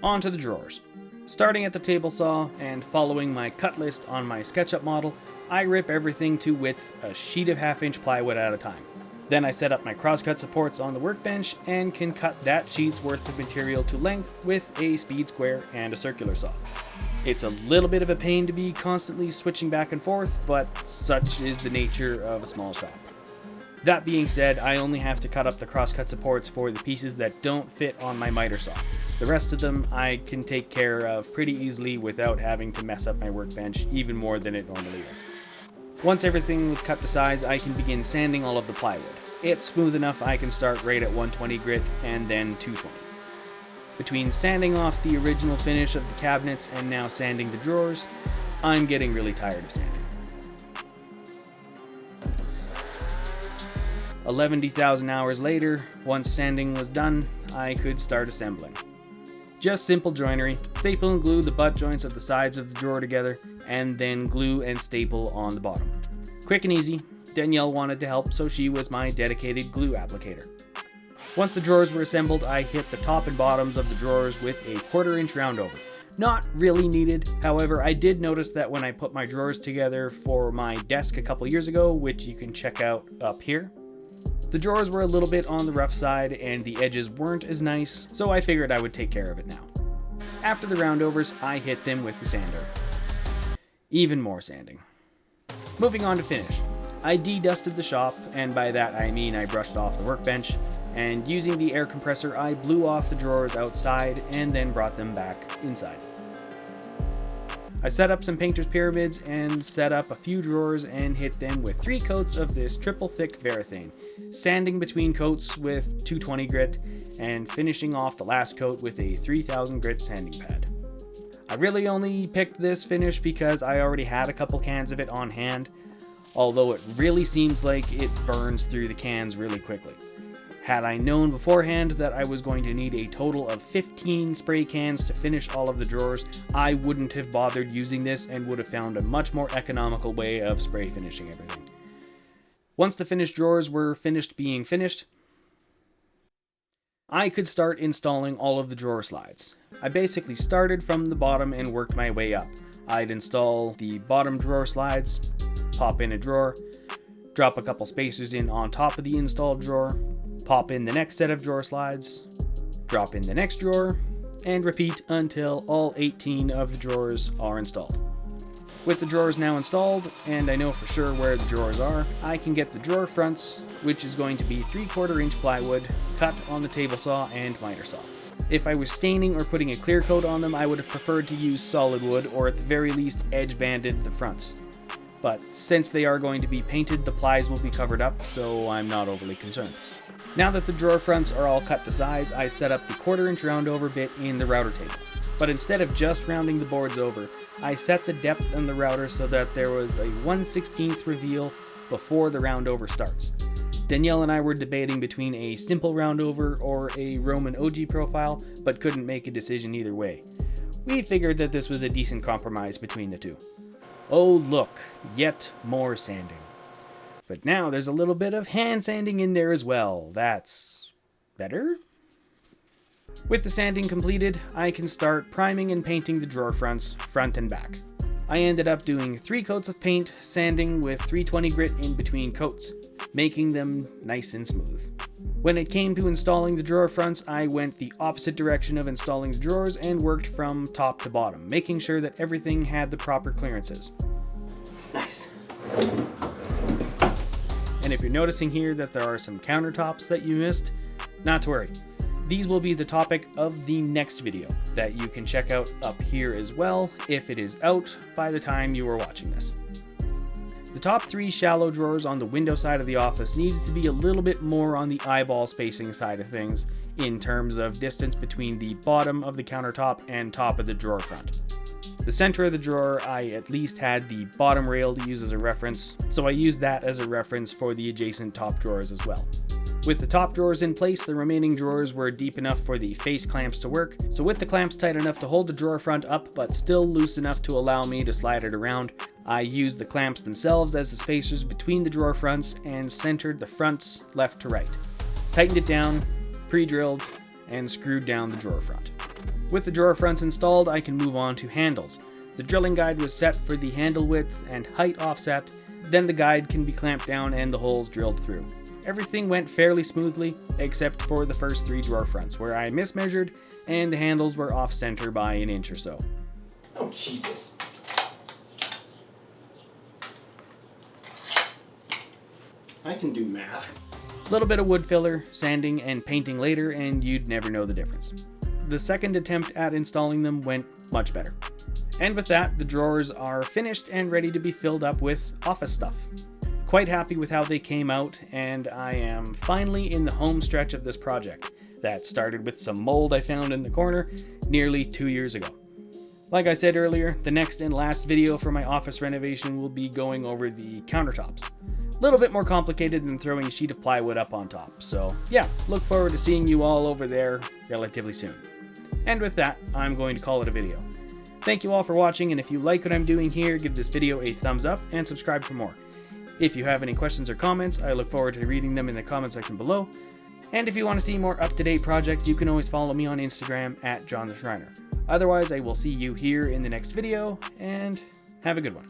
On to the drawers. Starting at the table saw and following my cut list on my SketchUp model, I rip everything to width a sheet of 1/2-inch plywood at a time. Then I set up my crosscut supports on the workbench and can cut that sheet's worth of material to length with a speed square and a circular saw. It's a little bit of a pain to be constantly switching back and forth, but such is the nature of a small shop. That being said, I only have to cut up the crosscut supports for the pieces that don't fit on my miter saw. The rest of them I can take care of pretty easily without having to mess up my workbench even more than it normally is. Once everything was cut to size, I can begin sanding all of the plywood. It's smooth enough I can start right at 120 grit and then 220. Between sanding off the original finish of the cabinets and now sanding the drawers, I'm getting really tired of sanding. 11,000 hours later, once sanding was done, I could start assembling. Just simple joinery, staple and glue the butt joints of the sides of the drawer together, and then glue and staple on the bottom. Quick and easy. Danielle wanted to help, so she was my dedicated glue applicator. Once the drawers were assembled, I hit the top and bottoms of the drawers with a 1/4-inch roundover. Not really needed, however, I did notice that when I put my drawers together for my desk a couple years ago, which you can check out up here, the drawers were a little bit on the rough side and the edges weren't as nice, so I figured I would take care of it now. After the roundovers, I hit them with the sander. Even more sanding. Moving on to finish. I de-dusted the shop, and by that I mean I brushed off the workbench, and using the air compressor I blew off the drawers outside and then brought them back inside. I set up some painter's pyramids and set up a few drawers and hit them with 3 coats of this triple thick varathane, sanding between coats with 220 grit and finishing off the last coat with a 3000 grit sanding pad. I really only picked this finish because I already had a couple cans of it on hand, although it really seems like it burns through the cans really quickly. Had I known beforehand that I was going to need a total of 15 spray cans to finish all of the drawers, I wouldn't have bothered using this and would have found a much more economical way of spray finishing everything. Once the finished drawers were finished being finished, I could start installing all of the drawer slides. I basically started from the bottom and worked my way up. I'd install the bottom drawer slides, pop in a drawer, drop a couple spacers in on top of the installed drawer, pop in the next set of drawer slides, drop in the next drawer, and repeat until all 18 of the drawers are installed. With the drawers now installed, and I know for sure where the drawers are, I can get the drawer fronts, which is going to be 3/4-inch plywood, cut on the table saw and miter saw. If I was staining or putting a clear coat on them, I would have preferred to use solid wood or at the very least edge banded the fronts. But since they are going to be painted, the plies will be covered up, so I'm not overly concerned. Now that the drawer fronts are all cut to size, I set up the 1/4-inch roundover bit in the router table. But instead of just rounding the boards over, I set the depth on the router so that there was a 1/16 reveal before the roundover starts. Danielle and I were debating between a simple roundover or a Roman OG profile, but couldn't make a decision either way. We figured that this was a decent compromise between the two. Oh look, yet more sanding. But now there's a little bit of hand sanding in there as well. That's better? With the sanding completed, I can start priming and painting the drawer fronts, front and back. I ended up doing 3 coats of paint, sanding with 320 grit in between coats, making them nice and smooth. When it came to installing the drawer fronts, I went the opposite direction of installing the drawers and worked from top to bottom, making sure that everything had the proper clearances. Nice. And if you're noticing here that there are some countertops that you missed, not to worry. These will be the topic of the next video that you can check out up here as well if it is out by the time you are watching this. The top 3 shallow drawers on the window side of the office needed to be a little bit more on the eyeball spacing side of things in terms of distance between the bottom of the countertop and top of the drawer front. The center of the drawer, I at least had the bottom rail to use as a reference, so I used that as a reference for the adjacent top drawers as well. With the top drawers in place, the remaining drawers were deep enough for the face clamps to work, so with the clamps tight enough to hold the drawer front up but still loose enough to allow me to slide it around, I used the clamps themselves as the spacers between the drawer fronts and centered the fronts left to right. tightened it down, pre-drilled, and screwed down the drawer front. With the drawer fronts installed, I can move on to handles. The drilling guide was set for the handle width and height offset, then the guide can be clamped down and the holes drilled through. Everything went fairly smoothly, except for the first 3 drawer fronts, where I mismeasured and the handles were off center by an inch or so. Oh, Jesus. I can do math. A little bit of wood filler, sanding, and painting later, and you'd never know the difference. The second attempt at installing them went much better. And with that, the drawers are finished and ready to be filled up with office stuff. Quite happy with how they came out, and I am finally in the home stretch of this project that started with some mold I found in the corner nearly 2 years ago. Like I said earlier, the next and last video for my office renovation will be going over the countertops. A little bit more complicated than throwing a sheet of plywood up on top, so yeah, look forward to seeing you all over there relatively soon. And with that, I'm going to call it a video. Thank you all for watching, and if you like what I'm doing here, give this video a thumbs up and subscribe for more. If you have any questions or comments, I look forward to reading them in the comment section below. And if you want to see more up-to-date projects, you can always follow me on Instagram at John the Schreiner. Otherwise, I will see you here in the next video, and have a good one.